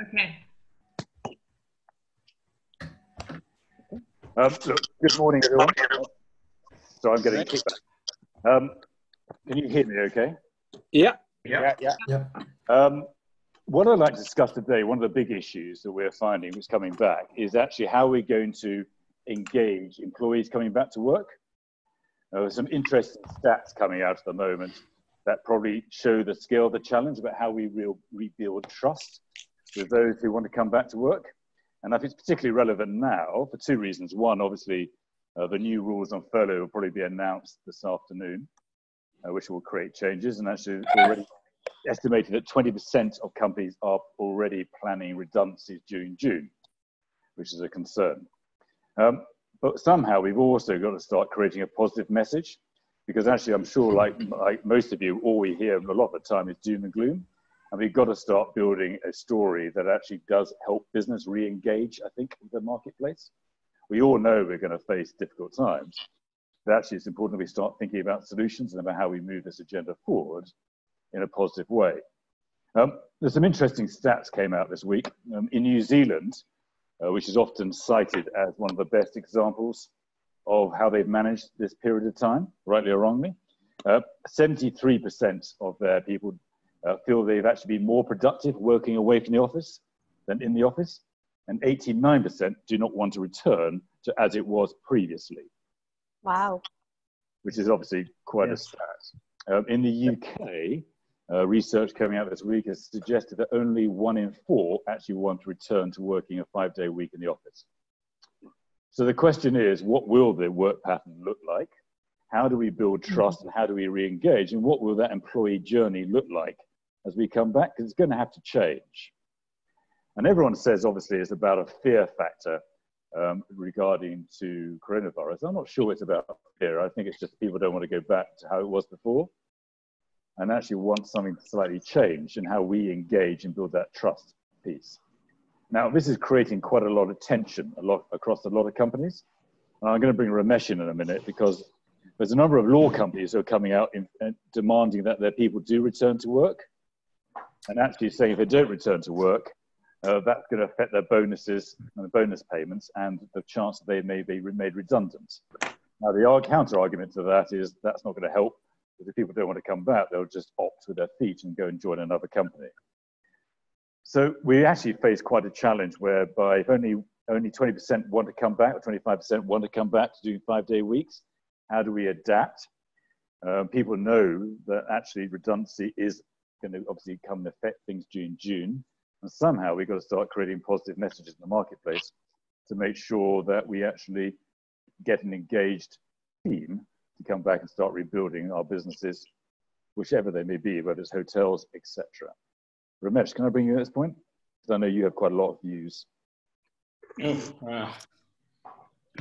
Okay. Look, good morning, everyone. So I'm getting kickback. Can you hear me okay? Yeah. What I'd like to discuss today, one of the big issues that we're finding that's coming back is actually how we're going to engage employees coming back to work. There's some interesting stats coming out at the moment that probably show the scale of the challenge about how we rebuild trust with those who want to come back to work. And I think it's particularly relevant now for two reasons. One, obviously, the new rules on furlough will probably be announced this afternoon, which will create changes. And actually, already estimated that 20% of companies are already planning redundancies during June, which is a concern. But somehow we've also got to start creating a positive message, because actually I'm sure like most of you, all we hear a lot of the time is doom and gloom. And we've got to start building a story that actually does help business re-engage, I think, with the marketplace. We all know we're going to face difficult times, but actually it's important that we start thinking about solutions and about how we move this agenda forward in a positive way. There's some interesting stats came out this week. In New Zealand, which is often cited as one of the best examples of how they've managed this period of time, rightly or wrongly, 73% of their people feel they've actually been more productive working away from the office than in the office, and 89% do not want to return to as it was previously. Wow. Which is obviously quite a stat. In the UK, research coming out this week has suggested that only 1 in 4 actually want to return to working a 5-day week in the office. So the question is, what will the work pattern look like? How do we build trust and how do we re-engage? And what will that employee journey look like as we come back? Because it's going to have to change. And everyone says, obviously, it's about a fear factor regarding to coronavirus. I'm not sure it's about fear. I think it's just people don't want to go back to how it was before and actually want something to slightly change in how we engage and build that trust piece. Now, this is creating quite a lot of tension across a lot of companies. And I'm going to bring Ramesh in a minute because there's a number of law companies who are coming out demanding that their people do return to work, and actually saying if they don't return to work, that's going to affect their bonuses and the bonus payments and the chance that they may be made redundant. Now, the counter argument to that is that's not going to help, because if people don't want to come back, they'll just opt with their feet and go and join another company. So we actually face quite a challenge whereby if only 20% want to come back, or 25% want to come back to doing 5-day weeks, how do we adapt? People know that actually redundancy is going to obviously come and affect things during June. And somehow we've got to start creating positive messages in the marketplace to make sure that we actually get an engaged team to come back and start rebuilding our businesses, whichever they may be, whether it's hotels, etc. Ramesh, can I bring you at this point? Because I know you have quite a lot of views. Oh,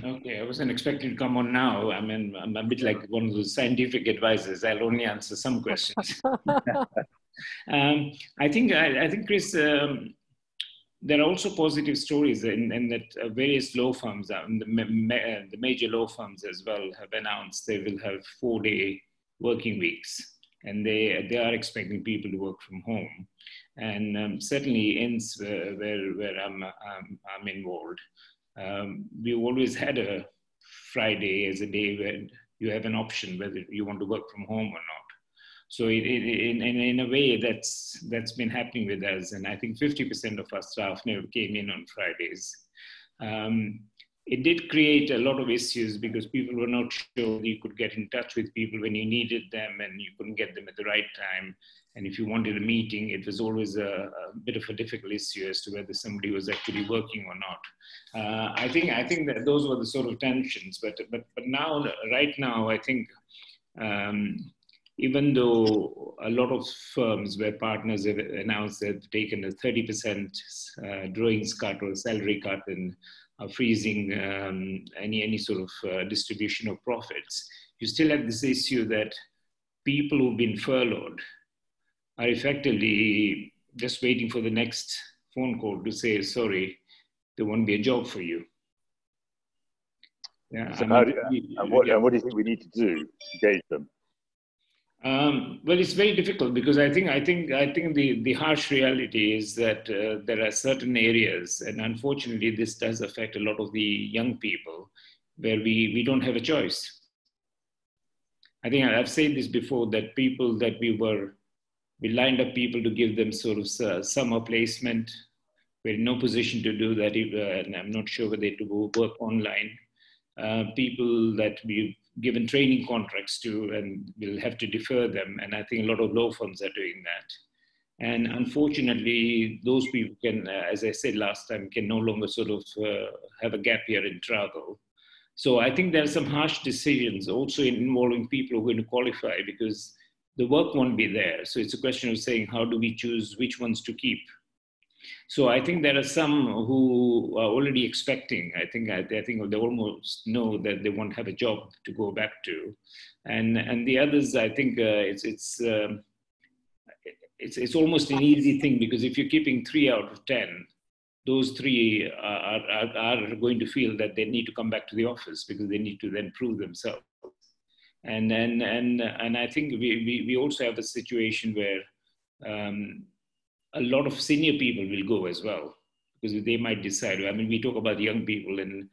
okay, I wasn't expecting to come on now. I mean, I'm a bit like one of those scientific advisors. I'll only answer some questions. I think, Chris, there are also positive stories in that various law firms, the major law firms as well, have announced they will have 4-day working weeks, and they are expecting people to work from home. And certainly in where I'm involved, we've always had a Friday as a day where you have an option whether you want to work from home or not. So in a way, that's been happening with us. And I think 50% of our staff never came in on Fridays. It did create a lot of issues because people were not sure you could get in touch with people when you needed them and you couldn't get them at the right time. And if you wanted a meeting, it was always a bit of a difficult issue as to whether somebody was actually working or not. I think that those were the sort of tensions. But now, right now, I think even though a lot of firms where partners have announced they've taken a 30% drawings cut or salary cut and are freezing any sort of distribution of profits, you still have this issue that people who've been furloughed are effectively just waiting for the next phone call to say, sorry, there won't be a job for you. Yeah, so what do you think we need to do to engage them? Well, it's very difficult because I think the harsh reality is that there are certain areas, and unfortunately, this does affect a lot of the young people, where we don't have a choice. I think I've said this before that people that we lined up people to give them sort of summer placement. We're in no position to do that, and I'm not sure whether to work online. People that we've given training contracts to and will have to defer them. And I think a lot of law firms are doing that. And unfortunately, those people can, as I said last time, can no longer sort of have a gap year in travel. So I think there are some harsh decisions also involving people who are going to qualify because the work won't be there. So it's a question of saying, how do we choose which ones to keep? So I think there are some who are already expecting. I think they almost know that they won't have a job to go back to, and the others. I think it's almost an easy thing because if you're keeping 3 out of 10, those three are going to feel that they need to come back to the office because they need to then prove themselves. And I think we also have a situation where a lot of senior people will go as well because they might decide. I mean, we talk about young people and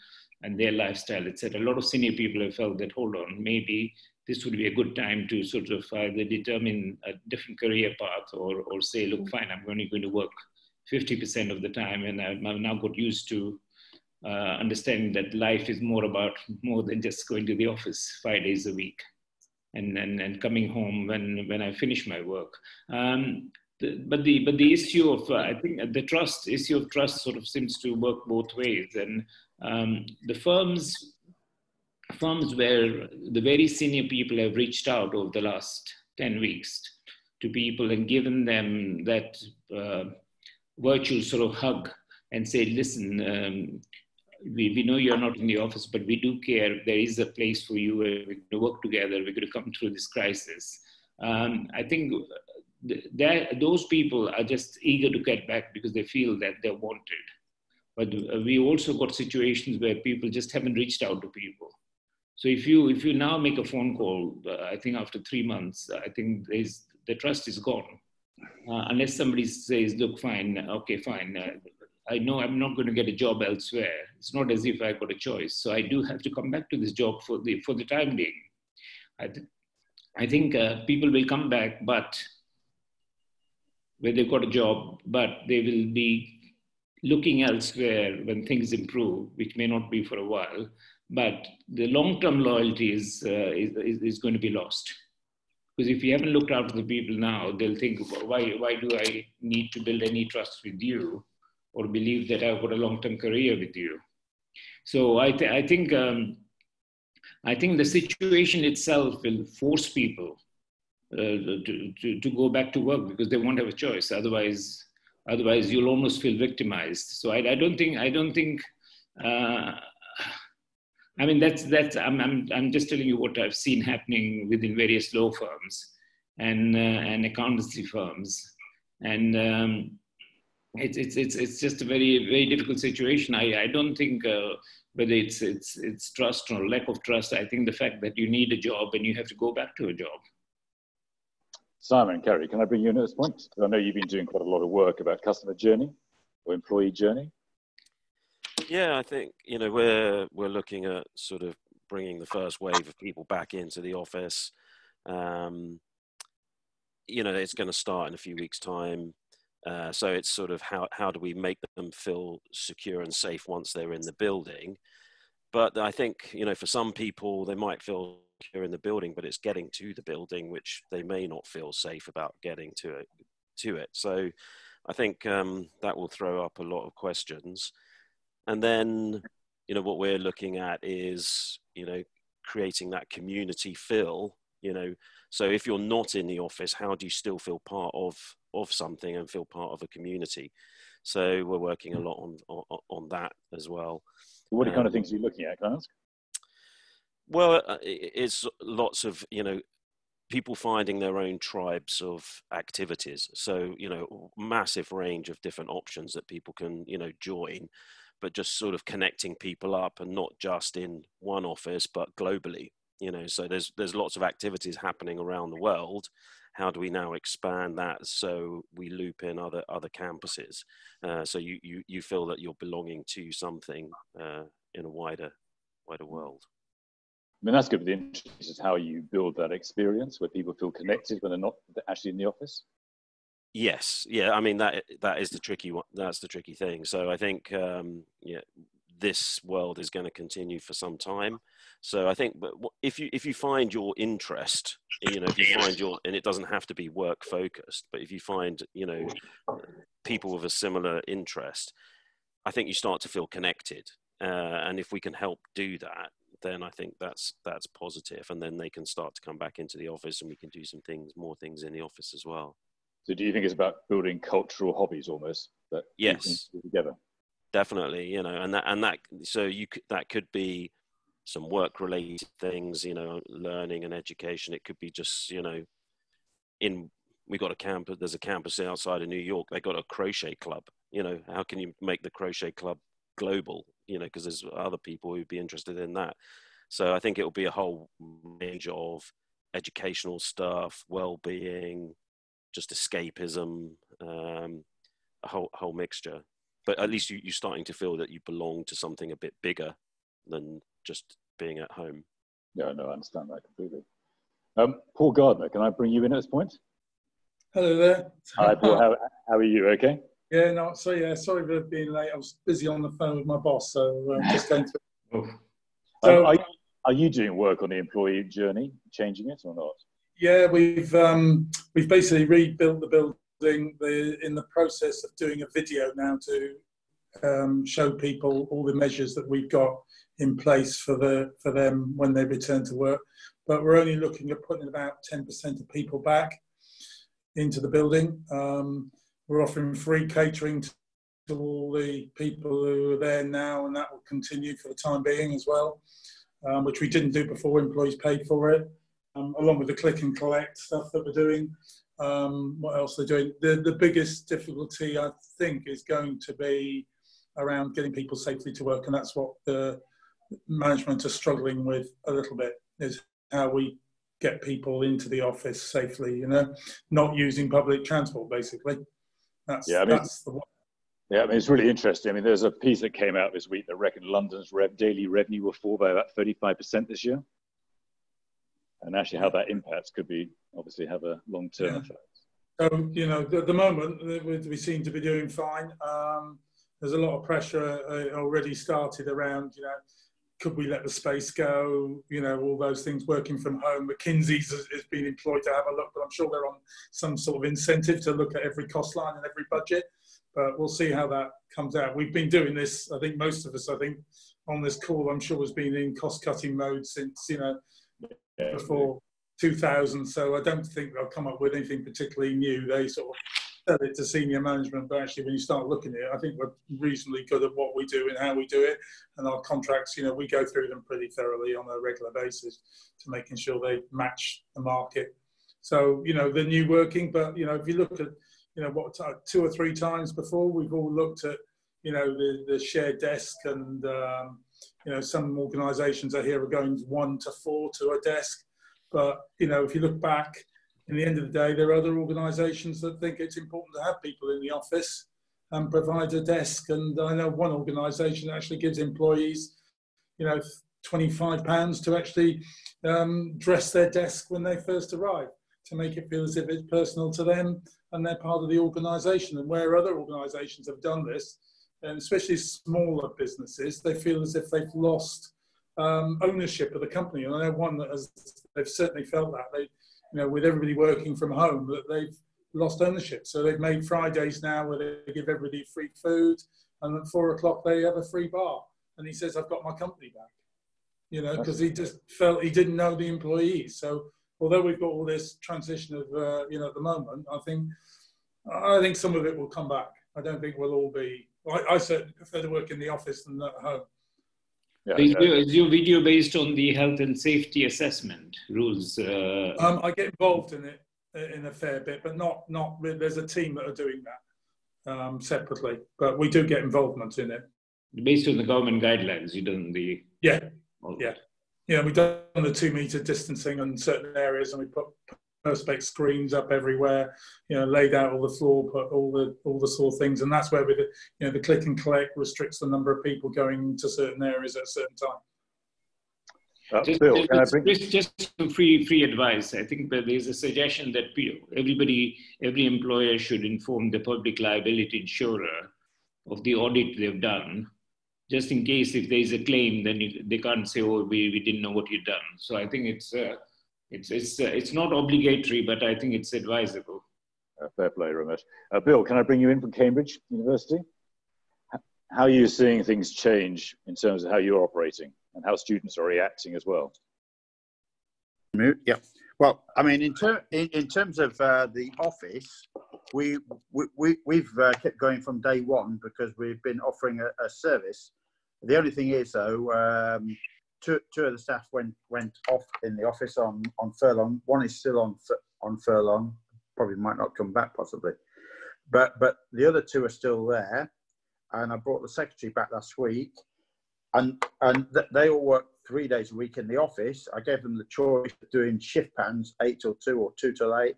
their lifestyle, etc. A lot of senior people have felt that, hold on, maybe this would be a good time to sort of either determine a different career path or say, look, fine, I'm only going to work 50% of the time. And I've now got used to understanding that life is more than just going to the office 5 days a week and coming home when I finish my work. But the issue of I think the issue of trust sort of seems to work both ways, and the firms where the very senior people have reached out over the last 10 weeks to people and given them that virtual sort of hug and say, listen, we know you're not in the office, but we do care. There is a place for you. We're going to work together. We're going to come through this crisis. I think those people are just eager to get back because they feel that they're wanted. But we also got situations where people just haven't reached out to people. So if you now make a phone call, I think after 3 months, I think the trust is gone. Unless somebody says, look, fine, okay, fine. I know I'm not going to get a job elsewhere. It's not as if I got a choice. So I do have to come back to this job for the time being. I think people will come back, but where they've got a job, but they will be looking elsewhere when things improve, which may not be for a while. But the long-term loyalty is going to be lost. Because if you haven't looked after the people now, they'll think, why do I need to build any trust with you or believe that I've got a long-term career with you? So I think the situation itself will force people to go back to work because they won't have a choice. Otherwise you'll almost feel victimized. So I don't think. I mean, I'm just telling you what I've seen happening within various law firms and accountancy firms, and it's just a very very difficult situation. I don't think whether it's trust or lack of trust. I think the fact that you need a job and you have to go back to a job. Simon, Kerry, can I bring you in at this point? I know you've been doing quite a lot of work about customer journey or employee journey. Yeah, I think, we're looking at sort of bringing the first wave of people back into the office. It's going to start in a few weeks' time. So it's sort of how do we make them feel secure and safe once they're in the building? But I think, for some people, they might feel secure in the building, but it's getting to the building, which they may not feel safe about getting to it. So I think that will throw up a lot of questions. And then, what we're looking at is, creating that community feel, so if you're not in the office, how do you still feel part of something and feel part of a community? So we're working a lot on that as well. What kind of things are you looking at, can I ask? Well, it's lots of, people finding their own tribes of activities. So, massive range of different options that people can, join, but just sort of connecting people up and not just in one office, but globally. You know, so there's lots of activities happening around the world. How do we now expand that so we loop in other campuses? So you feel that you're belonging to something in a wider world. I mean, that's going to be interesting, is how you build that experience where people feel connected when they're not actually in the office. Yes, yeah. I mean, that is the tricky one. That's the tricky thing. So I think this world is going to continue for some time. So I think, but if you find your interest, you know, if you find and it doesn't have to be work focused, but if you find, you know, people with a similar interest, I think you start to feel connected. And if we can help do that, then I think that's positive. And then they can start to come back into the office, and we can do more things in the office as well. So do you think it's about building cultural hobbies almost that yes, you can do together? Definitely, you know, and that so that could be some work related things, you know, learning and education. It could be just, you know, we've got a campus, there's a campus outside of New York, they got a crochet club. You know, how can you make the crochet club global? You know, because there's other people who'd be interested in that. So I think it will be a whole range of educational stuff, well-being, just escapism, a whole mixture. But at least you're starting to feel that you belong to something a bit bigger than just being at home. Yeah, no, I understand that completely. Paul Gardner, can I bring you in at this point? Hello there. Hi, Paul. How are you? Okay. Yeah, no. So yeah, sorry for being late. I was busy on the phone with my boss, so just going through. So, are you doing work on the employee journey, changing it or not? Yeah, we've basically rebuilt the building. We're in the process of doing a video now to show people all the measures that we've got in place for them when they return to work. But we're only looking at putting about 10% of people back into the building. We're offering free catering to all the people who are there now, and that will continue for the time being as well, which we didn't do before. Employees paid for it, along with the click and collect stuff that we're doing. What else they're doing? The biggest difficulty, I think, is going to be around getting people safely to work, and that's what the management are struggling with a little bit, is how we get people into the office safely, you know, not using public transport, basically. That's the one. Yeah, I mean, it's really interesting. I mean, there's a piece that came out this week that reckoned London's daily revenue will fall by about 35% this year. And actually how that impacts could be, obviously, have a long-term effect. So, you know, at the moment, we seem to be doing fine. There's a lot of pressure already started around, you know, could we let the space go? You know, all those things, working from home. McKinsey's has been employed to have a look, but I'm sure they're on some sort of incentive to look at every cost line and every budget. But we'll see how that comes out. We've been doing this, I think most of us, on this call, I'm sure has been in cost-cutting mode since, you know, before 2000. So I don't think they'll come up with anything particularly new. They sort of tell it to senior management, but actually when you start looking at it, I think we're reasonably good at what we do and how we do it. And our contracts, you know, we go through them pretty thoroughly on a regular basis to making sure they match the market. So, you know, they're new working, but, you know, if you look at, you know, what 2 or 3 times before, we've all looked at, you know, the shared desk, and, you know, some organisations I hear are going 1 to 4 to a desk. But, you know, if you look back, in the end of the day, there are other organisations that think it's important to have people in the office and provide a desk. And I know one organisation actually gives employees, you know, £25 to actually dress their desk when they first arrive, to make it feel as if it's personal to them and they're part of the organisation. And where other organisations have done this, and especially smaller businesses, they feel as if they've lost ownership of the company. And I know one that they've certainly felt that. They, you know, with everybody working from home, that they've lost ownership. So they've made Fridays now where they give everybody free food, and at 4 o'clock they have a free bar. And he says, I've got my company back, you know, because he just felt he didn't know the employees. So although we've got all this transition of, you know, at the moment, I think some of it will come back. I don't think we'll all be, I certainly prefer to work in the office than at home. Yeah, is your video based on the health and safety assessment rules? I get involved in it in a fair bit, but not. There's a team that are doing that separately, but we do get involvement in it. Based on the government guidelines, you don't the yeah. we've done the 2 metre distancing in certain areas, and we put perspex screens up everywhere, laid out all the floor, put all the sort of things, and that's where the click and collect restricts the number of people going to certain areas at a certain time. Bill, can I bring... just some free advice. I think that there's a suggestion that every employer should inform the public liability insurer of the audit they've done, just in case if there's a claim, then they can't say, oh, we didn't know what you've done. So I think it's not obligatory, but I think it's advisable. Fair play, Ramesh. Bill, can I bring you in from Cambridge University? How are you seeing things change in terms of how you're operating and how students are reacting as well? Yeah. Well, I mean, in terms of the office, we've kept going from day one because we've been offering a service. The only thing is, though, two of the staff went off in the office on furlong. One is still on furlong, probably might not come back possibly, but the other two are still there. And I brought the secretary back last week, and they all work 3 days a week in the office. I gave them the choice of doing shift patterns, 8 till 2 or 2 till 8.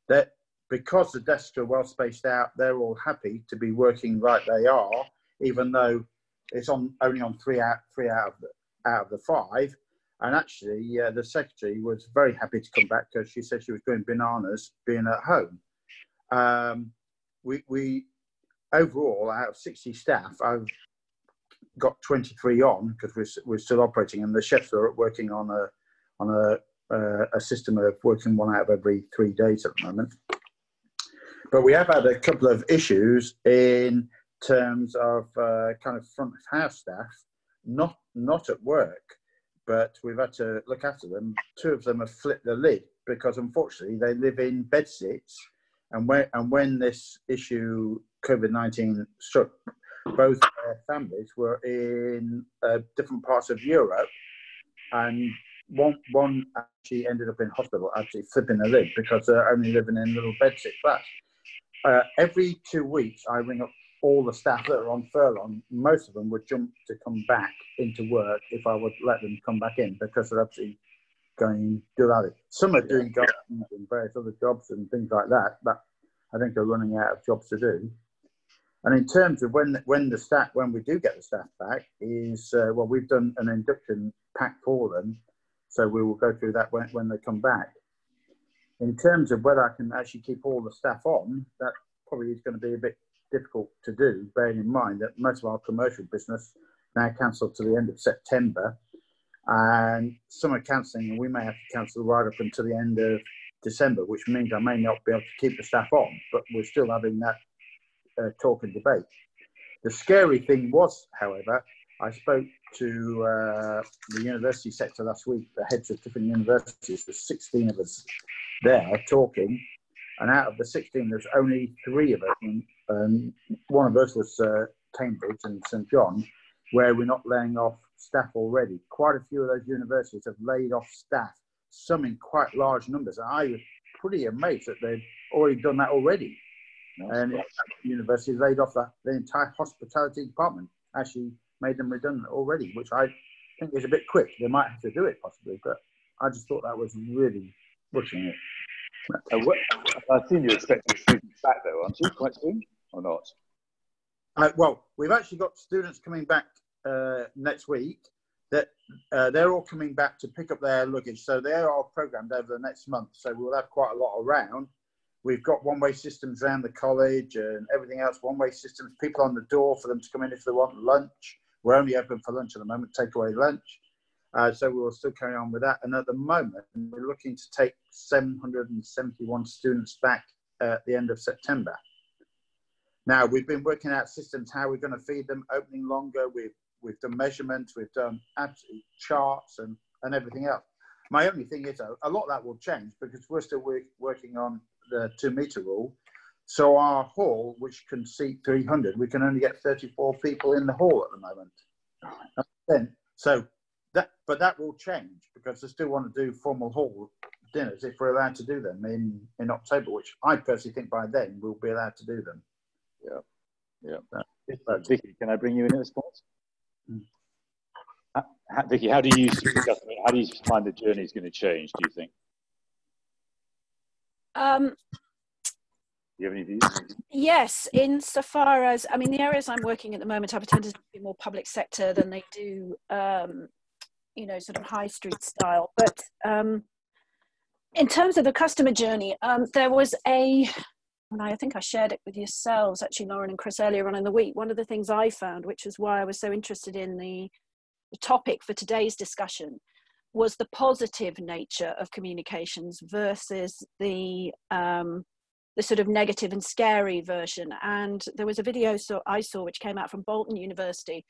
That because the desks are well spaced out, they're all happy to be working like they are, even though it's only on 3 out of the 5. And actually, the secretary was very happy to come back because she said she was going bananas being at home. We overall, out of 60 staff, I've got 23 on because we're still operating, and the chefs are working on a system of working 1 out of every 3 days at the moment. But we have had a couple of issues in terms of kind of front of house staff, not at work, but we've had to look after them. 2 of them have flipped the lid because unfortunately they live in bedsits, and when this issue COVID-19 struck, both their families were in different parts of Europe, and one actually ended up in hospital, actually flipping the lid because they're only living in little bedsit flats. Every 2 weeks, I ring up all the staff that are on furlong. Most of them would jump to come back into work if I would let them come back in because they're absolutely going good at it. Some are doing jobs and various other jobs and things like that, but I think they're running out of jobs to do. And in terms of when we do get the staff back, well, we've done an induction pack for them, so we will go through that when they come back. In terms of whether I can actually keep all the staff on, that probably is going to be a bit difficult to do, bearing in mind that most of our commercial business now cancelled to the end of September, and some are cancelling, and we may have to cancel right up until the end of December, which means I may not be able to keep the staff on, but we're still having that talk and debate. The scary thing was, however, I spoke to the university sector last week, the heads of different universities. There's 16 of us there talking, and out of the 16, there's only 3 of us, and one of us was Cambridge and St John, where we're not laying off staff already. Quite a few of those universities have laid off staff, some in quite large numbers. And I was pretty amazed that they've already done that already. And the university laid off the entire hospitality department, actually made them redundant already, which I think is a bit quick. They might have to do it possibly, but I just thought that was really pushing it. I've seen you expecting students back though, aren't you, quite soon, or not? Well, we've actually got students coming back next week. That they're all coming back to pick up their luggage. So they are programmed over the next month. So we'll have quite a lot around. We've got one-way systems around the college and everything else, one-way systems, people on the door for them to come in if they want lunch. We're only open for lunch at the moment, takeaway lunch. So we will still carry on with that. And at the moment, we're looking to take 771 students back at the end of September. Now, we've been working out systems, how we're going to feed them, opening longer. We've done measurements, we've done absolute charts and everything else. My only thing is, a lot of that will change because we're still working on the 2 metre rule. So our hall, which can seat 300, we can only get 34 people in the hall at the moment. But that will change because I still want to do formal hall dinners if we're allowed to do them in October, which I personally think by then we'll be allowed to do them. Yeah. Vicky, can I bring you in at this point? Vicky, how do you see the customer? How do you find the journey is going to change? Do you think? Do you have any views? Yes, insofar as, I mean, the areas I'm working at the moment have tended to be more public sector than they do, you know, sort of high street style. But in terms of the customer journey, there was and I think I shared it with yourselves, actually, Lauren and Chris, earlier on in the week. One of the things I found, which is why I was so interested in the topic for today's discussion, was the positive nature of communications versus the sort of negative and scary version. And there was a video I saw which came out from Bolton University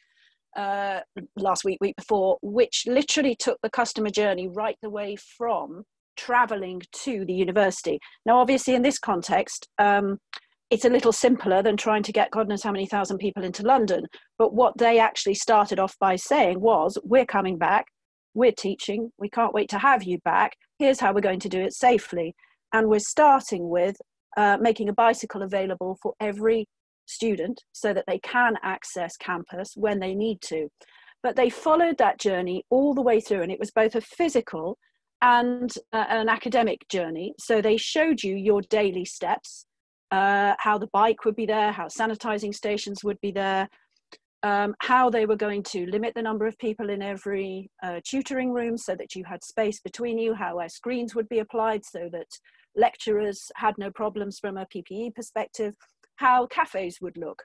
last week before, which literally took the customer journey right the way from traveling to the university. Now, obviously, in this context, it's a little simpler than trying to get God knows how many thousand people into London. But what they actually started off by saying was, we're coming back, we're teaching, we can't wait to have you back. Here's how we're going to do it safely. And we're starting with making a bicycle available for every student so that they can access campus when they need to. But they followed that journey all the way through, and it was both a physical and an academic journey. So they showed you your daily steps, how the bike would be there, how sanitizing stations would be there, how they were going to limit the number of people in every tutoring room so that you had space between you, how screens would be applied so that lecturers had no problems from a PPE perspective, how cafes would look.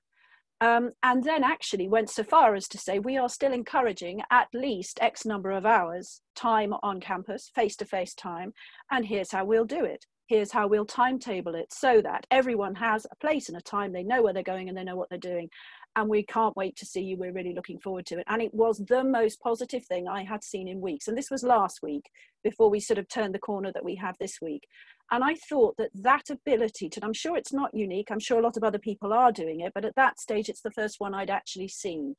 And then actually went so far as to say, we are still encouraging at least X number of hours time on campus, face-to-face time, and here's how we'll do it. Here's how we'll timetable it so that everyone has a place and a time, they know where they're going and they know what they're doing. And we can't wait to see you. We're really looking forward to it. And it was the most positive thing I had seen in weeks. And this was last week before we sort of turned the corner that we have this week. And I thought that that ability to, and I'm sure it's not unique, I'm sure a lot of other people are doing it, but at that stage, it's the first one I'd actually seen.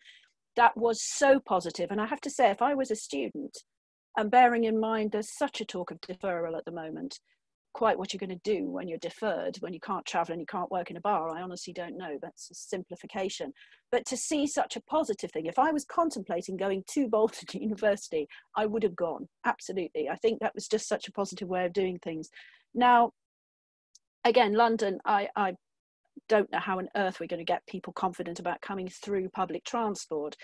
That was so positive. And I have to say, if I was a student, and bearing in mind there's such a talk of deferral at the moment, quite what you're going to do when you're deferred, when you can't travel and you can't work in a bar, I honestly don't know. That's a simplification. But to see such a positive thing, if I was contemplating going to Bolton University, I would have gone, absolutely. I think that was just such a positive way of doing things. Now, again, London, I don't know how on earth we're going to get people confident about coming through public transport,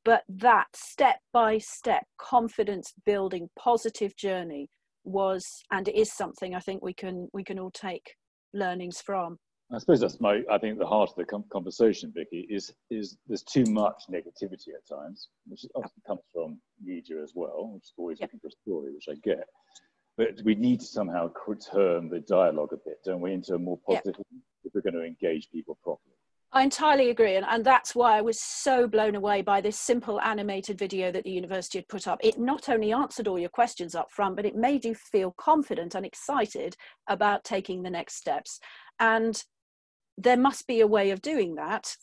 but that step-by-step confidence building positive journey was and is something I think we can all take learnings from. I suppose that's I think the heart of the conversation, Vicky, is there's too much negativity at times, which often comes from media as well, which is always looking for a story, which I get. But we need to somehow turn the dialogue a bit, don't we, into a more positive if we're going to engage people properly. I entirely agree. And that's why I was so blown away by this simple animated video that the university had put up. It not only answered all your questions up front, but it made you feel confident and excited about taking the next steps. And there must be a way of doing that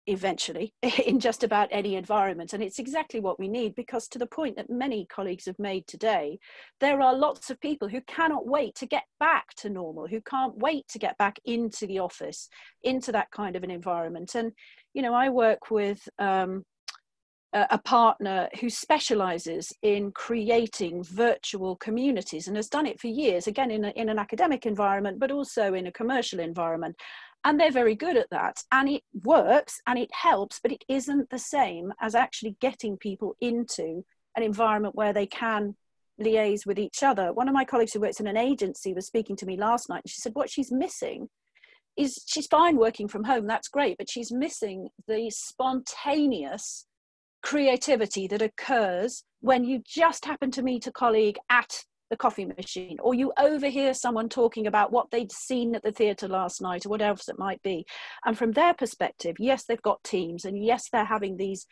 eventually in just about any environment. And it's exactly what we need, because to the point that many colleagues have made today, there are lots of people who cannot wait to get back to normal, who can't wait to get back into the office, into that kind of an environment. And, you know, I work with a partner who specializes in creating virtual communities and has done it for years, again, in an academic environment, but also in a commercial environment. And they're very good at that. And it works and it helps, but it isn't the same as actually getting people into an environment where they can liaise with each other. One of my colleagues who works in an agency was speaking to me last night, and she said what she's missing is, she's fine working from home, that's great, but she's missing the spontaneous creativity that occurs when you just happen to meet a colleague at the coffee machine, or you overhear someone talking about what they'd seen at the theatre last night, or whatever else it might be. And from their perspective, yes, they've got teams, and yes, they're having these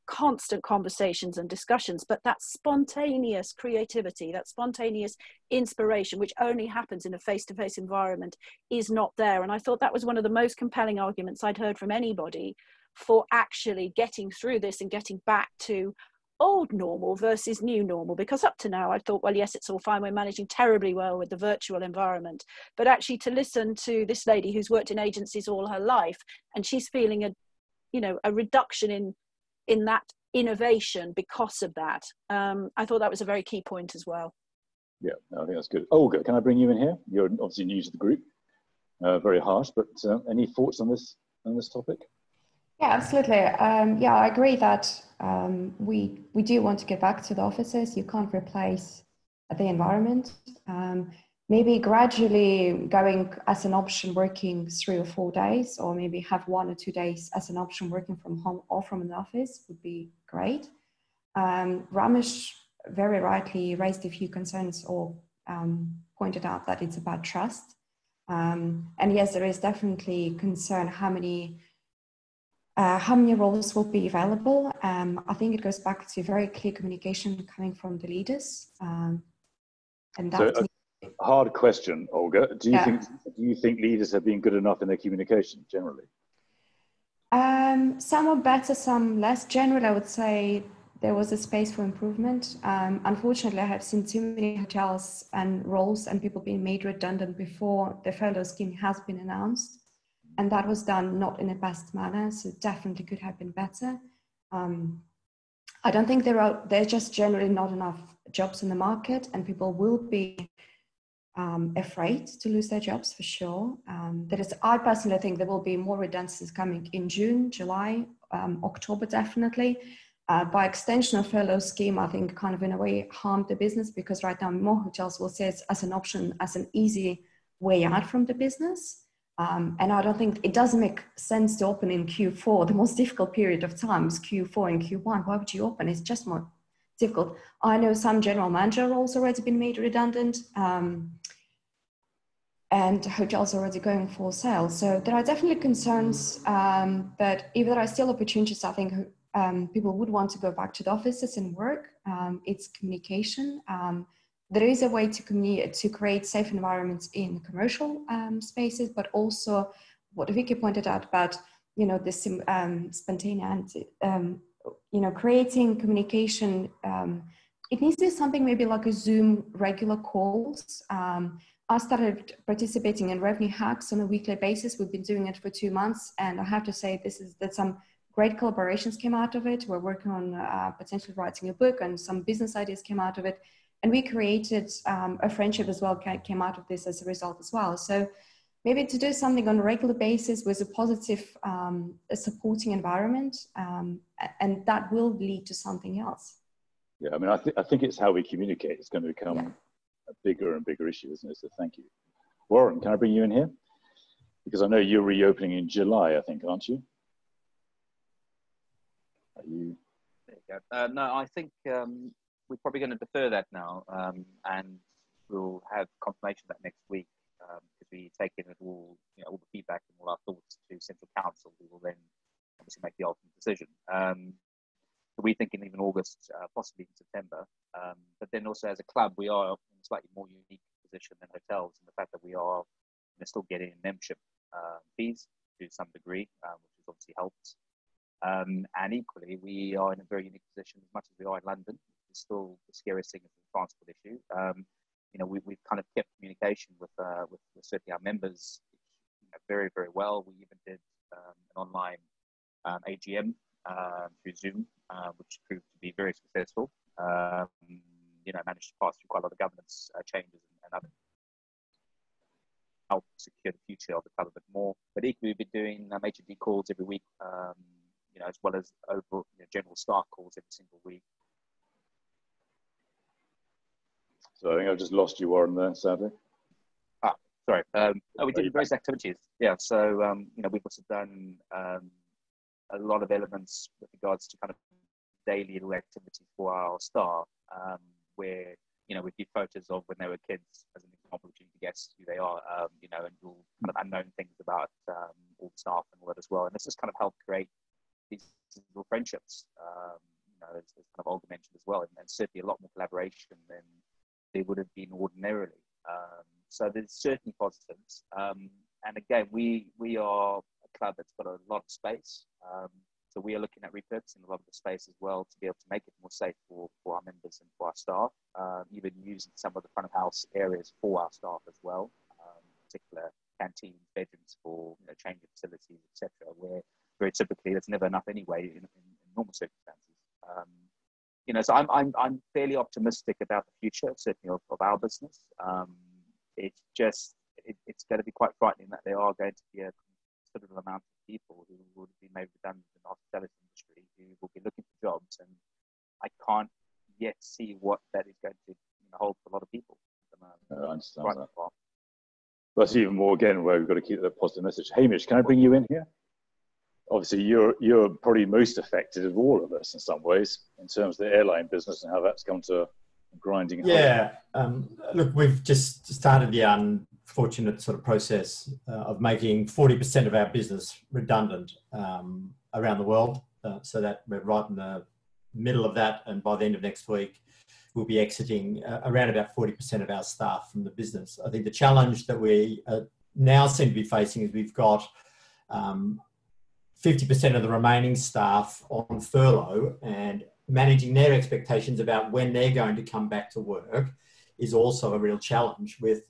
constant conversations and discussions, but that spontaneous creativity, that spontaneous inspiration, which only happens in a face-to-face environment, is not there. And I thought that was one of the most compelling arguments I'd heard from anybody for actually getting through this and getting back to old normal versus new normal. Because up to now I thought, well, yes, it's all fine, we're managing terribly well with the virtual environment, but actually to listen to this lady who's worked in agencies all her life, and she's feeling a reduction in that innovation because of that. I thought that was a very key point as well. Yeah, I think that's good. Olga, can I bring you in here? You're obviously new to the group, very harsh, but any thoughts on this topic? Yeah, absolutely. Yeah, I agree that we do want to get back to the offices. You can't replace the environment. Maybe gradually going as an option working 3 or 4 days, or maybe have 1 or 2 days as an option working from home or from an office would be great. Ramesh very rightly raised a few concerns or pointed out that it's about trust. And yes, there is definitely concern how many roles will be available. I think it goes back to very clear communication coming from the leaders. And that's a hard question, Olga. Do you think leaders have been good enough in their communication generally? Some are better, some less. Generally, I would say there was a space for improvement. Unfortunately, I have seen too many hotels and roles and people being made redundant before the furlough scheme has been announced. And that was done not in the best manner, so definitely could have been better. I don't think there's just generally not enough jobs in the market, and people will be afraid to lose their jobs for sure. I personally think there will be more redundancies coming in June, July, October definitely. By extension of furlough scheme, I think kind of in a way harmed the business, because right now more hotels will say it's as an option, as an easy way out from the business. And I don't think it doesn't make sense to open in Q4. The most difficult period of time is Q4 and Q1. Why would you open? It's just more difficult. I know some general manager roles already been made redundant, and hotels are already going for sale. So there are definitely concerns, but if there are still opportunities, I think people would want to go back to the offices and work. It's communication. There is a way to create safe environments in commercial spaces, but also what Vicky pointed out about, this spontaneity, creating communication. It needs to be something maybe like a Zoom regular calls. I started participating in revenue hacks on a weekly basis. We've been doing it for 2 months, and I have to say that some great collaborations came out of it. We're working on potentially writing a book, and some business ideas came out of it. And we created a friendship as well, came out of this as a result as well. So maybe to do something on a regular basis with a positive supporting environment, and that will lead to something else. Yeah, I mean, I think it's how we communicate. It's going to become a bigger and bigger issue, isn't it? So thank you. Warren, can I bring you in here? Because I know you're reopening in July, I think, aren't you? Are you? There you go. No, I think we're probably going to defer that now, and we'll have confirmation of that next week, because we take in all the feedback and all our thoughts to Central Council. We will then obviously make the ultimate decision. So we're thinking even August, possibly in September. But then also as a club, we are in a slightly more unique position than hotels, in the fact that we are still getting membership fees to some degree, which has obviously helped. And equally, we are in a very unique position, as much as we are in London. It's still the scariest thing is the transport issue. We've kind of kept communication with certainly our members very, very well. We even did an online AGM through Zoom, which proved to be very successful. Managed to pass through quite a lot of governance changes and other help secure the future of the club a bit more. But equally, we've been doing HMD calls every week, as well as overall general staff calls every single week. So I think I've just lost you, Warren, there, sadly. Sorry. We did various activities. Yeah, so, we've also done a lot of elements with regards to kind of daily little activities for our staff, where, we give photos of when they were kids as an example, which you can guess who they are, and little kind of unknown things about all the staff and all that as well. And this has kind of helped create these little friendships, as kind of Olga mentioned as well, and certainly a lot more collaboration than they would have been ordinarily. So there's certainly positives. And again, we are a club that's got a lot of space. So we are looking at repurposing a lot of the space as well to be able to make it more safe for our members and for our staff, even using some of the front of house areas for our staff as well, particular canteens, bedrooms for changing facilities, etc., where very typically there's never enough anyway in normal circumstances. you know, so I'm fairly optimistic about the future, certainly of our business. It's just, it's going to be quite frightening that there are going to be a considerable amount of people who will be made redundant in the hospitality industry, who will be looking for jobs, and I can't yet see what that is going to hold for a lot of people. I understand that. That's even more, again, where we've got to keep that positive message. Hamish, can I bring you in here? Obviously, you're probably most affected of all of us in some ways, in terms of the airline business and how that's come to a grinding halt. Yeah, look, we've just started the unfortunate sort of process of making 40% of our business redundant around the world, so that we're right in the middle of that, and by the end of next week, we'll be exiting around about 40% of our staff from the business. I think the challenge that we now seem to be facing is we've got 50% of the remaining staff on furlough, and managing their expectations about when they're going to come back to work is also a real challenge, with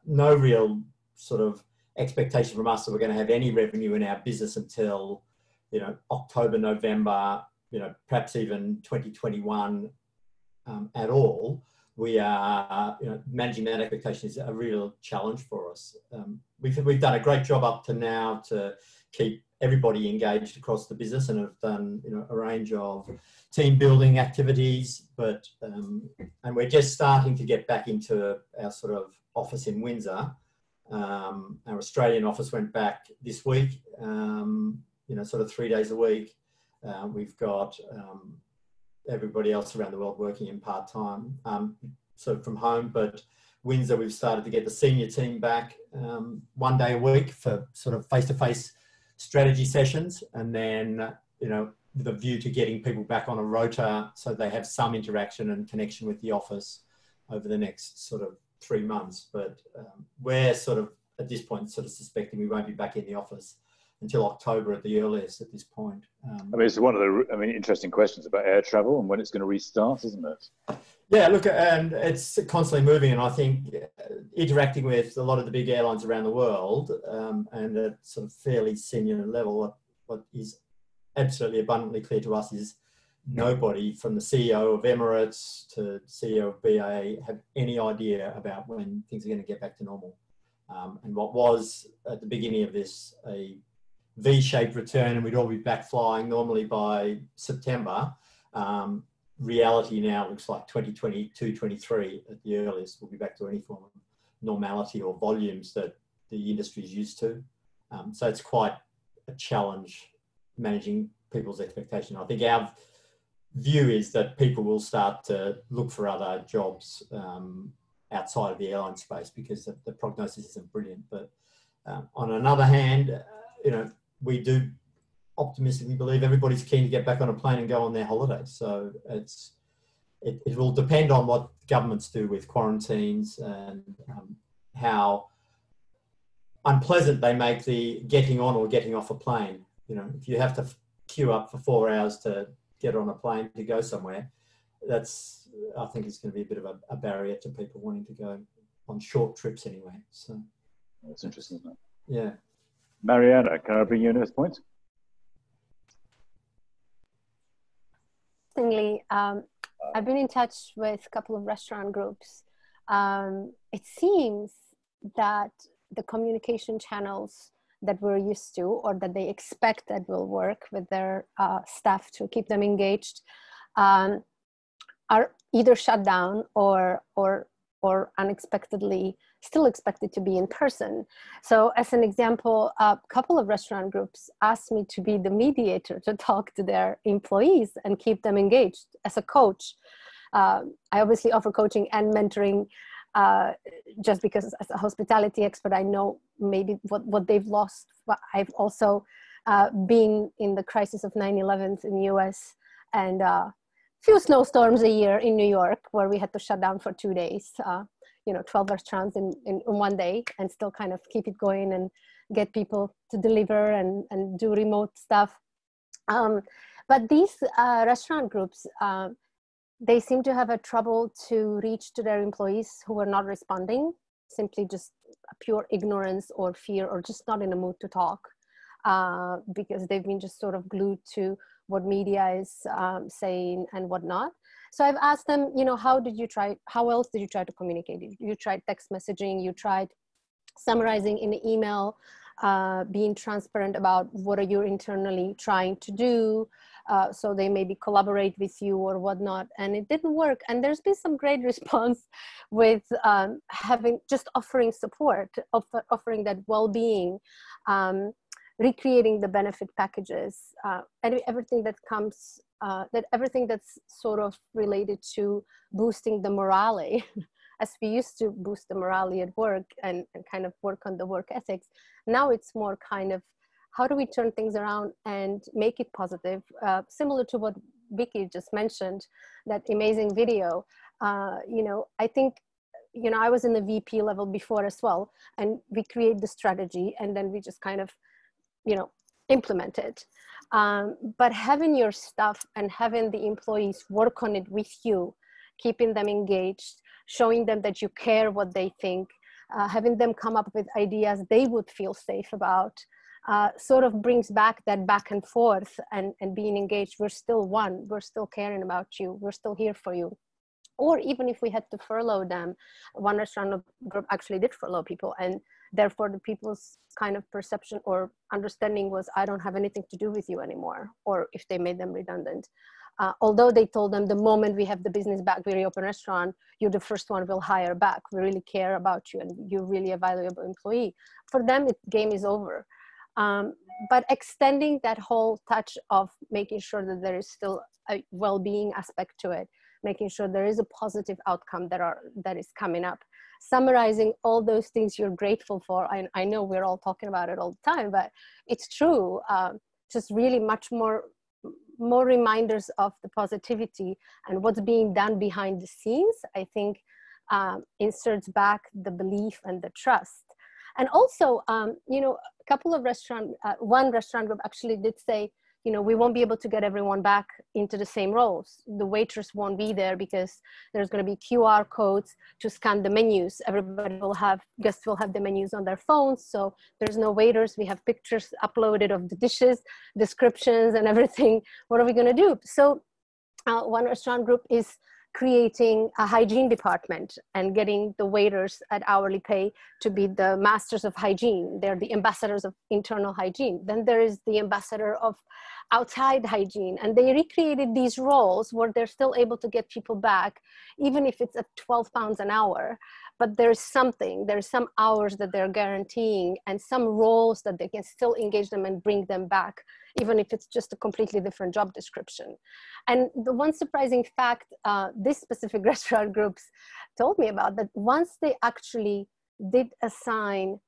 no real sort of expectation from us that we're going to have any revenue in our business until, you know, October, November, you know, perhaps even 2021 at all. We are, you know, managing that expectation is a real challenge for us. We've done a great job up to now to keep everybody engaged across the business, and have done, you know, a range of team building activities, but and we're just starting to get back into our sort of office in Windsor. Our Australian office went back this week, you know, sort of 3 days a week. We've got everybody else around the world working in part-time, sort of from home, but Windsor, we've started to get the senior team back 1 day a week for sort of face-to-face strategy sessions, and then, you know, with a view to getting people back on a rota so they have some interaction and connection with the office over the next sort of 3 months. But we're sort of at this point sort of suspecting we won't be back in the office until October at the earliest at this point. I mean, it's one of the interesting questions about air travel and when it's going to restart, isn't it? Yeah, look, and it's constantly moving, and I think interacting with a lot of the big airlines around the world, and at sort of fairly senior level, what is absolutely abundantly clear to us is nobody from the CEO of Emirates to CEO of BA have any idea about when things are going to get back to normal. And what was at the beginning of this a V-shaped return, and we'd all be back flying normally by September, reality now looks like 2022, 23 at the earliest. We'll be back to any form of normality or volumes that the industry is used to. So it's quite a challenge managing people's expectation. I think our view is that people will start to look for other jobs outside of the airline space, because the prognosis isn't brilliant. But on another hand, you know, we do optimistically believe everybody's keen to get back on a plane and go on their holidays. So it will depend on what governments do with quarantines and how unpleasant they make the getting on or getting off a plane. You know, if you have to queue up for 4 hours to get on a plane to go somewhere, that's, I think, it's going to be a bit of a barrier to people wanting to go on short trips anyway. So that's interesting, isn't it? Yeah. Marianna, can I bring you in at this point? I've been in touch with a couple of restaurant groups. It seems that the communication channels that we're used to, or that they expect that will work with their staff to keep them engaged, are either shut down or unexpectedly still expected to be in person. So as an example, a couple of restaurant groups asked me to be the mediator to talk to their employees and keep them engaged as a coach. I obviously offer coaching and mentoring just because as a hospitality expert, I know maybe what they've lost. But I've also been in the crisis of 9/11 in the US, and few snowstorms a year in New York where we had to shut down for 2 days, 12 restaurants in 1 day, and still kind of keep it going and get people to deliver and do remote stuff. But these restaurant groups, they seem to have a trouble to reach to their employees who are not responding, simply just pure ignorance or fear, or just not in a mood to talk, because they've been just sort of glued to what media is saying and whatnot. So I've asked them, you know, how else did you try to communicate? You tried text messaging, you tried summarizing in an email, being transparent about what are you internally trying to do, so they maybe collaborate with you or whatnot, and it didn't work. And there's been some great response with offering support, offering that well-being, recreating the benefit packages, and everything that comes, everything that's sort of related to boosting the morale. As we used to boost the morale at work and kind of work on the work ethics, now it's more kind of, how do we turn things around and make it positive? Similar to what Vicky just mentioned, that amazing video. You know, I think, you know, I was in the VP level before as well, and we create the strategy and then we just kind of, you know, implement it. But having your stuff and having the employees work on it with you, keeping them engaged, showing them that you care what they think, having them come up with ideas they would feel safe about, sort of brings back that back and forth and being engaged. We're still one, we're still caring about you, we're still here for you. Or even if we had to furlough them, one restaurant group actually did furlough people, and therefore the people's kind of perception or understanding was, I don't have anything to do with you anymore, or if they made them redundant. Although they told them, the moment we have the business back, we reopen restaurant, you're the first one we'll hire back. We really care about you and you're really a valuable employee. For them, the game is over. But extending that whole touch of making sure that there is still a well-being aspect to it, making sure there is a positive outcome that is coming up, summarizing all those things you're grateful for. I know we're all talking about it all the time, but it's true. Just really much more reminders of the positivity and what's being done behind the scenes, I think inserts back the belief and the trust. And also, you know, a couple of one restaurant group actually did say, you know, we won't be able to get everyone back into the same roles. The waitress won't be there because there's going to be QR codes to scan the menus. Guests will have the menus on their phones. So there's no waiters. We have pictures uploaded of the dishes, descriptions and everything. What are we going to do? So one restaurant group is creating a hygiene department and getting the waiters at hourly pay to be the masters of hygiene. They're the ambassadors of internal hygiene. Then there is the ambassador of outside hygiene. And they recreated these roles where they're still able to get people back, even if it's at 12 pounds an hour. But there's some hours that they're guaranteeing and some roles that they can still engage them and bring them back, even if it's just a completely different job description. And the one surprising fact this specific restaurant groups told me about, that once they actually did assign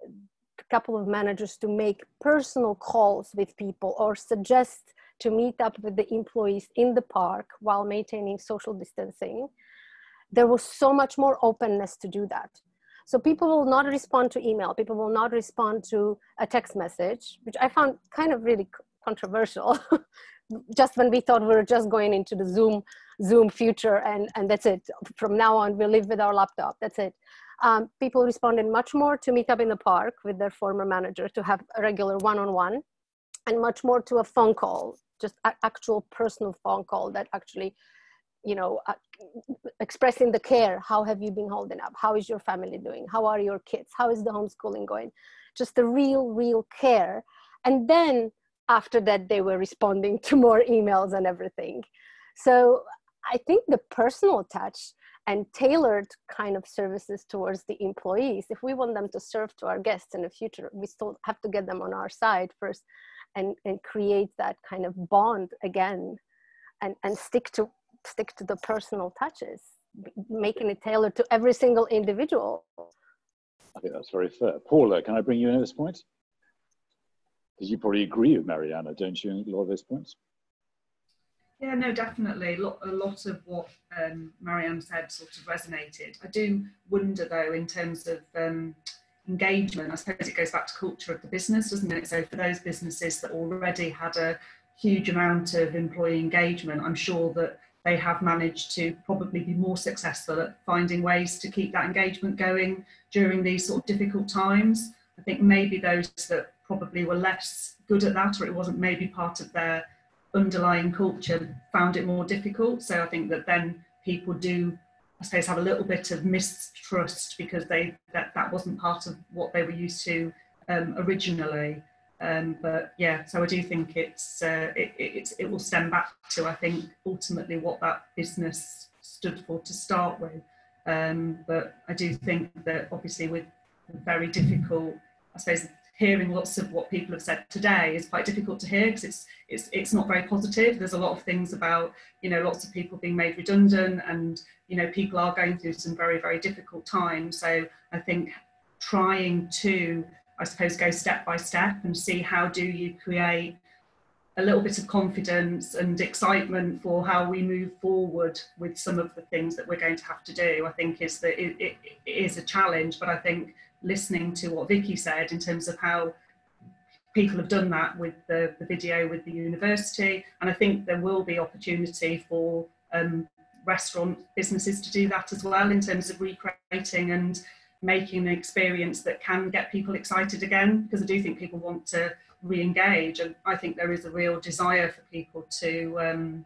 a couple of managers to make personal calls with people or suggest to meet up with the employees in the park while maintaining social distancing, there was so much more openness to do that. So people will not respond to email. People will not respond to a text message, which I found kind of really controversial. Just when we thought we were just going into the Zoom future and that's it. From now on, we'll live with our laptop. That's it. People responded much more to meet up in the park with their former manager, to have a regular one-on-one, and much more to a phone call, just actual personal phone call that actually, you know, expressing the care. How have you been holding up? How is your family doing? How are your kids? How is the homeschooling going? Just the real care. And then after that, they were responding to more emails and everything. So I think the personal touch and tailored kind of services towards the employees, if we want them to serve to our guests in the future, we still have to get them on our side first and create that kind of bond again and stick to the personal touches, making it tailored to every single individual. I think that's very fair. Paula, can I bring you in at this point? Because you probably agree with Marianna, don't you, in a lot of those points? Yeah, no, definitely. A lot of what Marianne said sort of resonated. I do wonder, though, in terms of engagement, I suppose it goes back to culture of the business, doesn't it? So for those businesses that already had a huge amount of employee engagement, I'm sure that they have managed to probably be more successful at finding ways to keep that engagement going during these sort of difficult times. I think maybe those that probably were less good at that, or it wasn't maybe part of their underlying culture found it more difficult. So I think that then people do, I suppose, have a little bit of mistrust because that wasn't part of what they were used to originally. But yeah, so I do think it will stem back to, I think, ultimately what that business stood for to start with. But I do think that obviously with very difficult, I suppose, hearing lots of what people have said today is quite difficult to hear because it's not very positive. There's a lot of things about, you know, lots of people being made redundant, and, you know, people are going through some very, very difficult times. So I think trying to, I suppose, go step by step and see how do you create a little bit of confidence and excitement for how we move forward with some of the things that we're going to have to do, I think is that it is a challenge. But I think listening to what Vicky said in terms of how people have done that with the video with the university, and I think there will be opportunity for restaurant businesses to do that as well in terms of recreating and making an experience that can get people excited again, because I do think people want to re-engage, and I think there is a real desire for people to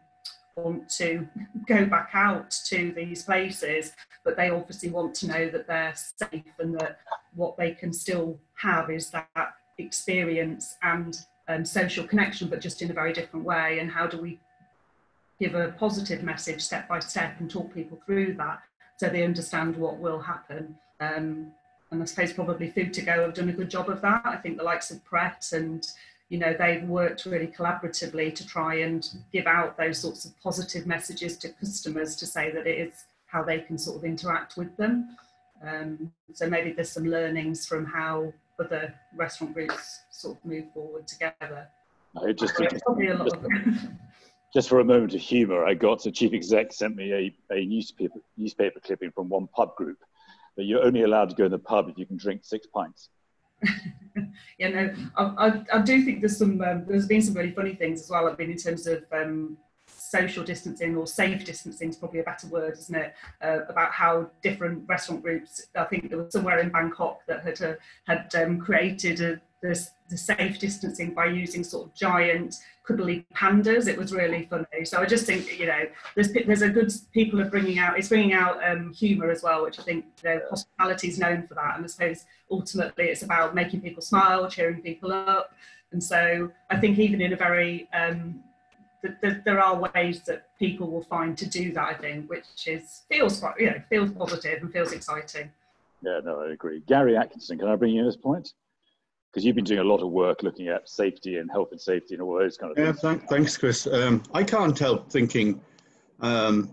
want to go back out to these places, but they obviously want to know that they're safe and that what they can still have is that experience and social connection, but just in a very different way. And how do we give a positive message step by step and talk people through that so they understand what will happen? And I suppose probably Food to Go have done a good job of that. I think the likes of Pret and, you know, they've worked really collaboratively to try and give out those sorts of positive messages to customers to say that it is how they can sort of interact with them. So maybe there's some learnings from how other restaurant groups sort of move forward together. Just for a moment of humour, I got a chief exec sent me a newspaper clipping from one pub group that you're only allowed to go in the pub if you can drink 6 pints. Yeah, no, I do think there's been some really funny things as well. I mean, in terms of social distancing, or safe distancing is probably a better word, isn't it? About how different restaurant groups, I think there was somewhere in Bangkok that had created the safe distancing by using sort of giant cuddly pandas. It was really funny. So I just think, you know, there's a good, people are bringing out humour as well, which I think, you know, hospitality is known for that. And I suppose ultimately it's about making people smile, cheering people up. And so I think even in a very, there are ways that people will find to do that, I think, which feels positive and feels exciting. Yeah, no, I agree. Gary Atkinson, can I bring you in this point? Because you've been doing a lot of work looking at safety and health and safety and all those kind of things. Yeah, thanks, Chris. I can't help thinking, I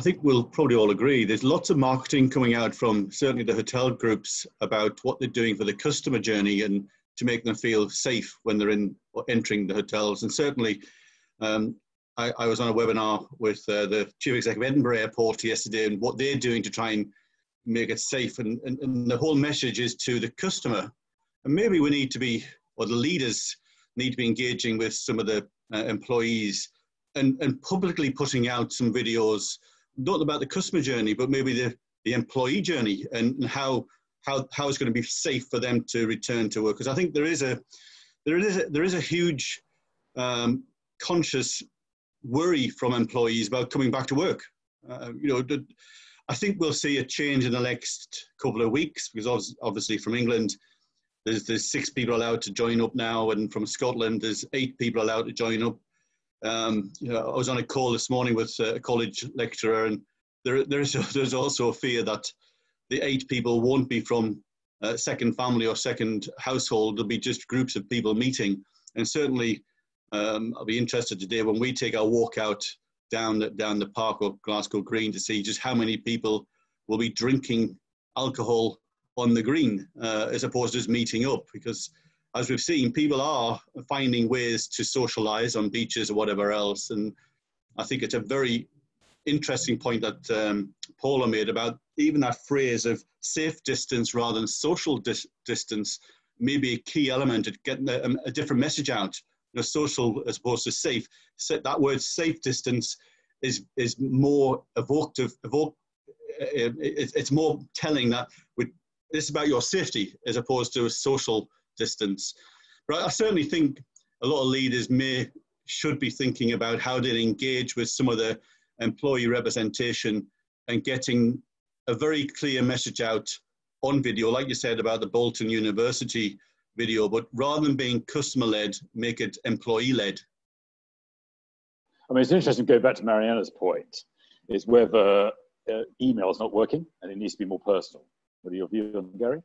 think we'll probably all agree, there's lots of marketing coming out from certainly the hotel groups about what they're doing for the customer journey and to make them feel safe when they're in or entering the hotels. And certainly, I was on a webinar with the Chief Executive of Edinburgh Airport yesterday and what they're doing to try and make it safe. And the whole message is to the customer. And maybe we need to be, or the leaders need to be engaging with some of the employees and publicly putting out some videos, not about the customer journey, but maybe the employee journey and how it's going to be safe for them to return to work. Because I think there is a huge conscious worry from employees about coming back to work. I think we'll see a change in the next couple of weeks, because obviously from England, there's 6 people allowed to join up now, and from Scotland, there's 8 people allowed to join up. I was on a call this morning with a college lecturer, and there's also a fear that the 8 people won't be from a second family or second household. There'll be just groups of people meeting. And certainly, I'll be interested today when we take our walk out down the park of Glasgow Green to see just how many people will be drinking alcohol on the green as opposed to just meeting up, because as we've seen, people are finding ways to socialize on beaches or whatever else. And I think it's a very interesting point that Paula made about even that phrase of safe distance rather than social distance may be a key element of getting a different message out. Social as opposed to safe. So that word safe distance is more evocative. It's more telling that it's about your safety as opposed to a social distance. But I certainly think a lot of leaders may should be thinking about how they engage with some of the employee representation and getting a very clear message out on video, like you said about the Bolton University video, but rather than being customer-led, make it employee-led. I mean, it's interesting, going back to Marianna's point, is whether email is not working and it needs to be more personal. What are your views on that, Gary?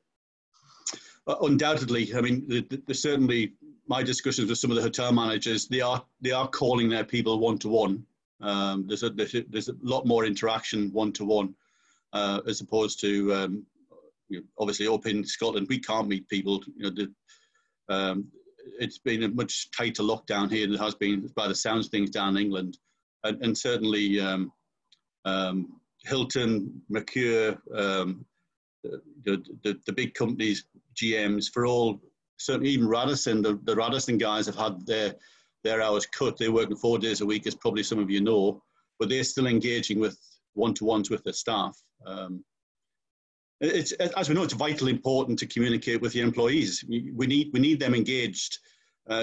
Undoubtedly. I mean, there's certainly my discussions with some of the hotel managers, they are calling their people one-to-one. There's a lot more interaction one-to-one as opposed to, obviously up in Scotland, we can't meet people. It's been a much tighter lockdown here than it has been, by the sounds of things, down in England. And certainly Hilton, Mercure, the big companies, GMs, for all, certainly even Radisson, the Radisson guys have had their hours cut. They're working 4 days a week, as probably some of you know, but they're still engaging with one-to-ones with their staff. It's, as we know, it's vitally important to communicate with your employees. We need them engaged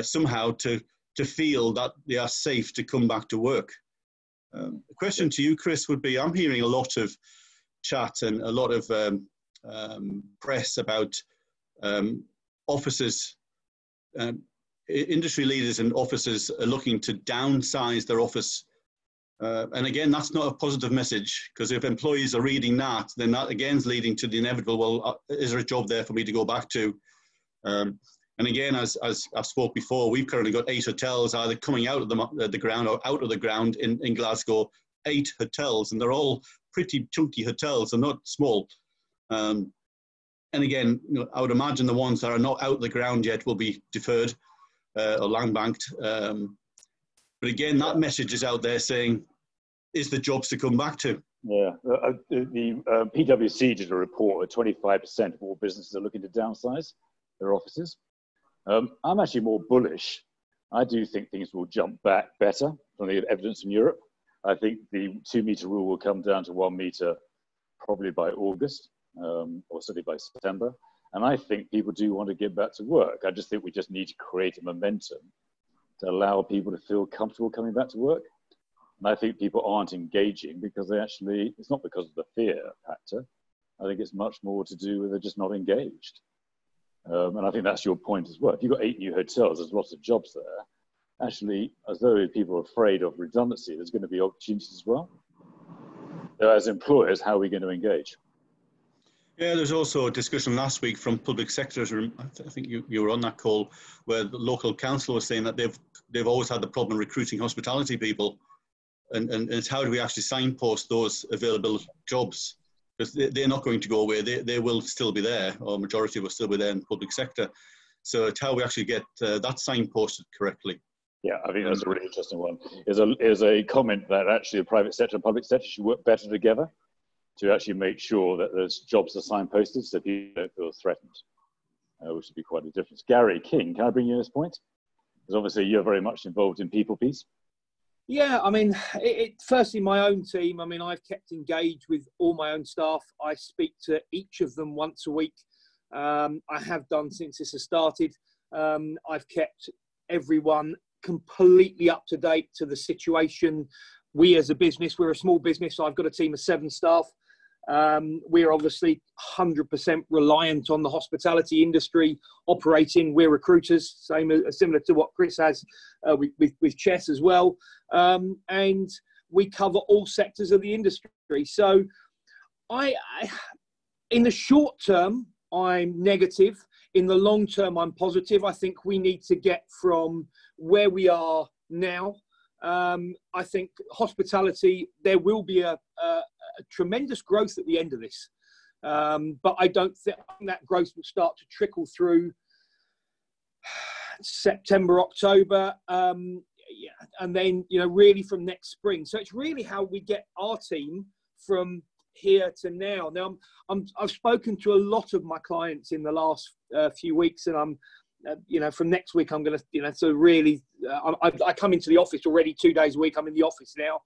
somehow to feel that they are safe to come back to work. The question to you, Chris, would be, I'm hearing a lot of chat and a lot of press about offices, industry leaders and offices are looking to downsize their office. And again, that's not a positive message, because if employees are reading that, then that again is leading to the inevitable, well, is there a job there for me to go back to? And again, as I've spoke before, we've currently got 8 hotels either coming out of the ground or out of the ground in Glasgow, 8 hotels, and they're all pretty chunky hotels, they're not small. And again, I would imagine the ones that are not out of the ground yet will be deferred or land banked. But again, that message is out there saying, is the jobs to come back to? Yeah, the PwC did a report that 25% of all businesses are looking to downsize their offices. I'm actually more bullish. I do think things will jump back better from the evidence from Europe. I think the 2-meter rule will come down to 1 meter probably by August, or certainly by September. And I think people do want to get back to work. I just think we just need to create a momentum to allow people to feel comfortable coming back to work. And I think people aren't engaging because they actually, it's not because of the fear factor. I think it's much more to do with they're just not engaged. And I think that's your point as well. If you've got 8 new hotels, there's lots of jobs there. Actually, as though people are afraid of redundancy, there's going to be opportunities as well. So as employers, how are we going to engage? Yeah, there's also a discussion last week from public sectors. I think you were on that call, where the local council was saying that they've always had the problem recruiting hospitality people, and it's how do we actually signpost those available jobs, because they're not going to go away. They will still be there, or majority will still be there in the public sector. So it's how we actually get that signposted correctly. Yeah, I think that's a really interesting one. There's a comment that actually the private sector and public sector should work better together to actually make sure that those jobs are signposted so people don't feel threatened, which would be quite a difference. Gary King, can I bring you this point? Because obviously you're very much involved in people piece. Yeah, I mean, firstly, my own team, I mean, I've kept engaged with all my own staff. I speak to each of them once a week. I have done since this has started. I've kept everyone completely up to date to the situation. We as a business, we're a small business, so I've got a team of 7 staff. We're obviously 100% reliant on the hospitality industry operating. We're recruiters, similar to what Chris has with Chess as well. And we cover all sectors of the industry. So I in the short term, I'm negative. In the long term, I'm positive. I think we need to get from where we are now. I think hospitality, there will be a tremendous growth at the end of this. But I don't think that growth will start to trickle through September, October, and then, really from next spring. So it's really how we get our team from here to now. Now, I've spoken to a lot of my clients in the last few weeks, and I'm, from next week, I'm going to, so really, I come into the office already 2 days a week. I'm in the office now.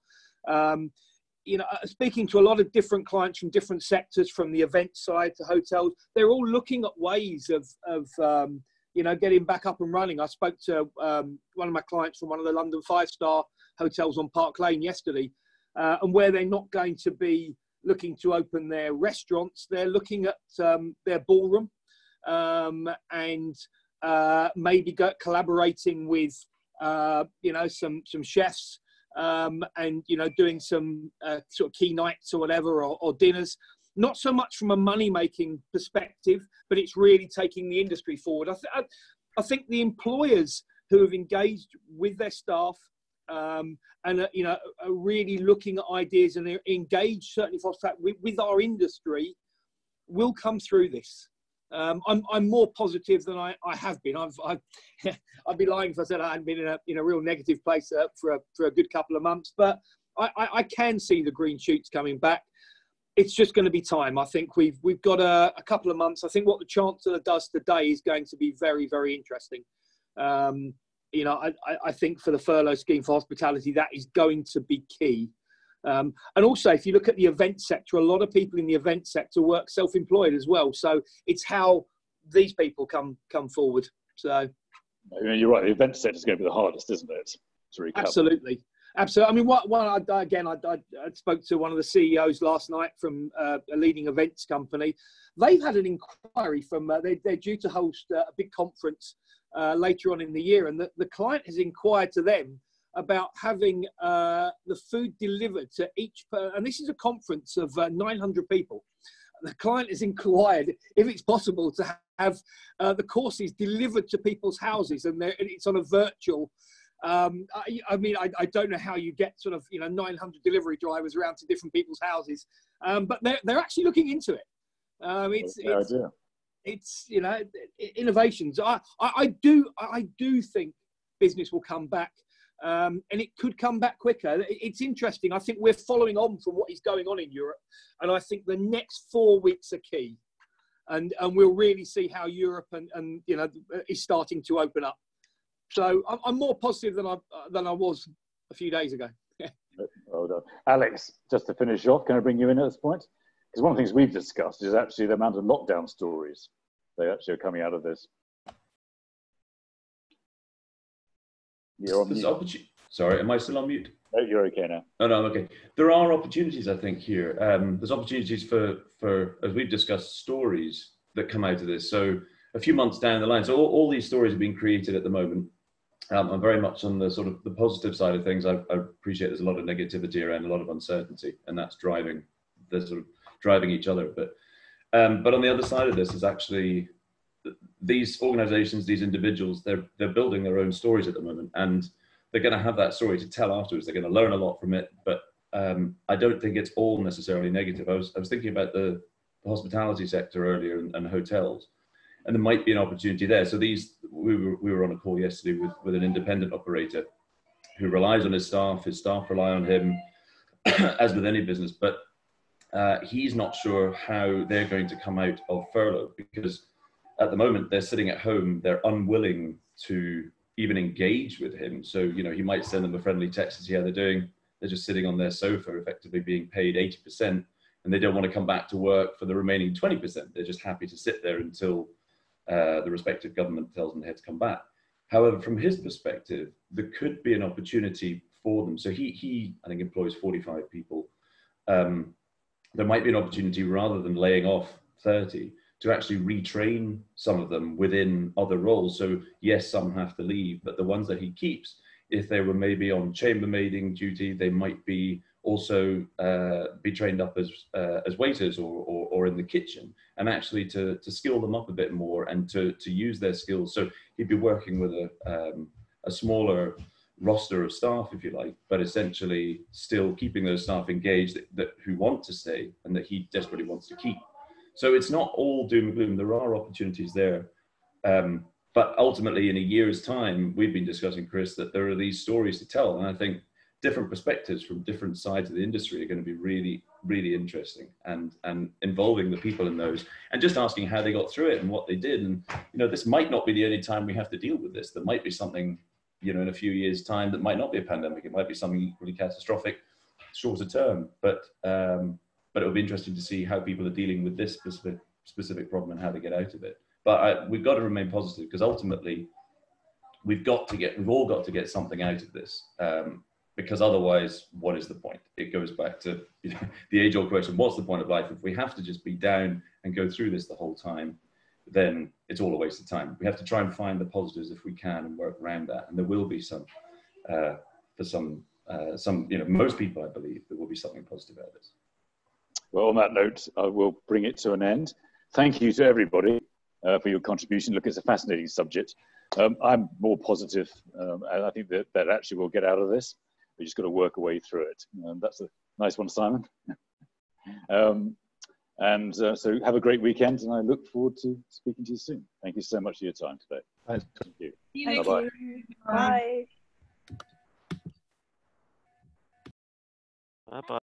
Speaking to a lot of different clients from different sectors, from the event side to hotels, they're all looking at ways of getting back up and running. I spoke to one of my clients from one of the London 5-star hotels on Park Lane yesterday, and where they're not going to be looking to open their restaurants, they're looking at their ballroom, and maybe collaborating with some chefs, and doing some sort of key nights or whatever, or dinners. Not so much from a money-making perspective, but it's really taking the industry forward. I think the employers who have engaged with their staff and are really looking at ideas and are engaged, certainly for fact, with our industry, will come through this. I'm more positive than I have been. I'd be lying if I said I hadn't been in a real negative place for a good couple of months, but I can see the green shoots coming back. It's just going to be time. I think we've got a couple of months. I think what the Chancellor does today is going to be very, very interesting. I think for the furlough scheme for hospitality, that is going to be key. And also, if you look at the event sector, a lot of people in the event sector work self-employed as well. So it's how these people come forward. So you're right. The event sector is going to be the hardest, isn't it? To recover. Absolutely. Absolutely. I mean, I spoke to one of the CEOs last night from a leading events company. They've had an inquiry from, they're due to host a big conference later on in the year. And the client has inquired to them about having the food delivered to each and this is a conference of 900 people. The client has inquired if it's possible to have the courses delivered to people's houses, and it's on a virtual. I mean, I don't know how you get sort of 900 delivery drivers around to different people's houses, but they're actually looking into it. It's innovations. I do think business will come back. And it could come back quicker. It's interesting. I think we're following on from what is going on in Europe. And I think the next 4 weeks are key. And we'll really see how Europe and is starting to open up. So I'm more positive than I was a few days ago. Well done. Alex, just to finish off, can I bring you in at this point? Because one of the things we've discussed is actually the amount of lockdown stories that actually are coming out of this. Sorry, am I still on mute? No, you're okay now. Oh, no, I'm okay. There are opportunities, I think, here. There's opportunities for, as we've discussed, stories that come out of this. So a few months down the line, so all these stories are being created at the moment. I'm very much on the sort of the positive side of things. I appreciate there's a lot of negativity around, a lot of uncertainty, and that's driving each other. But on the other side of this is actually these organizations, these individuals, they're building their own stories at the moment, and they're going to have that story to tell afterwards. They're going to learn a lot from it, but I don't think it's all necessarily negative. I was thinking about the hospitality sector earlier and hotels, and there might be an opportunity there. So we were on a call yesterday with an independent operator who relies on his staff rely on him, as with any business, but he's not sure how they're going to come out of furlough, because at the moment they're sitting at home, they're unwilling to even engage with him. So, he might send them a friendly text to see how they're doing. They're just sitting on their sofa, effectively being paid 80%, and they don't want to come back to work for the remaining 20%. They're just happy to sit there until the respective government tells them they have to come back. However, from his perspective, there could be an opportunity for them. So he I think, employs 45 people. There might be an opportunity, rather than laying off 30, to actually retrain some of them within other roles. So yes, some have to leave, but the ones that he keeps, if they were maybe on chambermaiding duty, they might be also be trained up as waiters or in the kitchen, and actually to skill them up a bit more and to use their skills. So he'd be working with a smaller roster of staff, if you like, but essentially still keeping those staff engaged that who want to stay and that he desperately wants to keep. So it's not all doom and gloom. There are opportunities there. But ultimately, in a year's time, we've been discussing, Chris, that there are these stories to tell. And I think different perspectives from different sides of the industry are going to be really, really interesting, and involving the people in those, and just asking how they got through it and what they did. And, this might not be the only time we have to deal with this. There might be something, in a few years' time that might not be a pandemic. It might be something equally catastrophic, shorter term. But it'll be interesting to see how people are dealing with this specific problem and how they get out of it. But we've got to remain positive, because ultimately we've all got to get something out of this. Because otherwise, what is the point? It goes back to the age-old question, what's the point of life? If we have to just be down and go through this the whole time, then it's all a waste of time. We have to try and find the positives if we can and work around that. And there will be some, most people, I believe, there will be something positive out of this. Well, on that note, I will bring it to an end. Thank you to everybody for your contribution. Look, it's a fascinating subject. I'm more positive, and I think that actually we'll get out of this. We just got to work our way through it. That's a nice one, Simon. So have a great weekend, and I look forward to speaking to you soon. Thank you so much for your time today. Thank you. Bye-bye. Bye. Bye-bye.